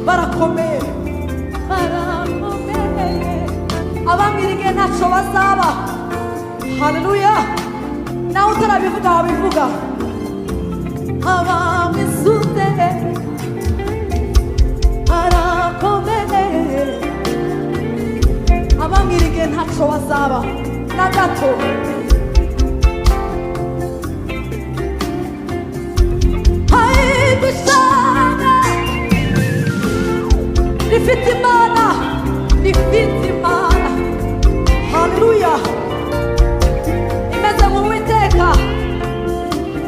barakomeye barakomeye abambwiriye ntacyo bazaba. Haleluya. nawe utarabivuga wabivuga. abamwisuze barakomeye abambwiriye ntacyo bazaba na gato. Ishyanga rifite Imana rifite